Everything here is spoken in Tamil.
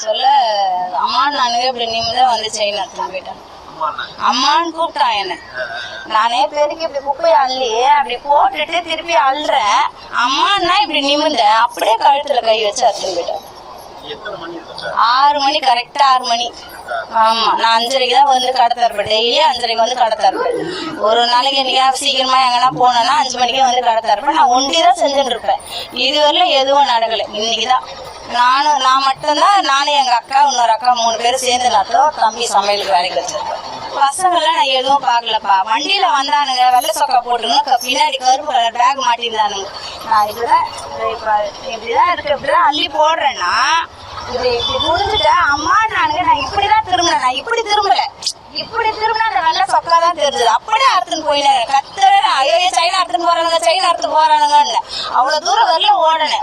சொல்ல அம்மா நானுங்க இப்படி நிமிடம் வந்து செயின் எடுத்துன்னு போயிட்டேன். அம்மான்னு கூப்பிட்டான் என்ன. நானே பேருக்கு இப்படி குப்பையை அள்ளி அப்படி போட்டுட்டு திருப்பி அள்ளுறேன். அம்மான்னா இப்படி நிமிந்தேன், அப்படியே கழுத்துல கை வச்சு எடுத்துன்னு போயிட்டேன். 6 மணி, கரெக்டா 6 மணி. ஆமா, நான் 5:30க்கு தான் வந்து கடை திறப்பேன். டெய்லி 5:30க்கு வந்து கடை திறப்பேன். ஒரு நாளைக்கு என்னைக்கா சீக்கிரமா எங்கன்னா போனேன்னா 5 மணிக்கே வந்து கடை திறப்பேன். நான் ஒண்டிதான் செஞ்சுட்டு இருப்பேன். இதுவரையிலும் எதுவும் நடக்கலை. இன்னைக்குதான் நான் மட்டும்தான், நானும் எங்க அக்கா இன்னொரு அக்கா 3 பேரும் சேர்ந்து நாட்டம் தம்பி சமையலுக்கு வேலைக்கு வச்சிருப்பேன். பசங்கள்லாம் நான் எதுவும் பார்க்கலப்பா. வண்டியில வந்தானுங்க, வெள்ளை சொக்கா போட்டுருங்க, பின்னாடி கருப்பு கலர் பேக் மாட்டிருந்தானுங்க. நான் இப்படிதான் இருக்கு, இப்படிதான் அள்ளி போடுறேன்னா இப்படி முடிஞ்சுட்டேன். அம்மா நான் இப்படிதான் திரும்பினேன். நான் இப்படி திரும்பல, இப்படி திரும்பினா அந்த வெள்ளை சொக்கா தான் தெரிஞ்சது. அப்படியே அறுத்துன்னு போயினாங்க. கத்துறேன், ஐயோ சைனா அறுத்துன்னு போறானுங்க, சைனா அறுத்துன்னு போறானுங்கன்னு. அவ்வளவு தூரம் வரல ஓடனேன்.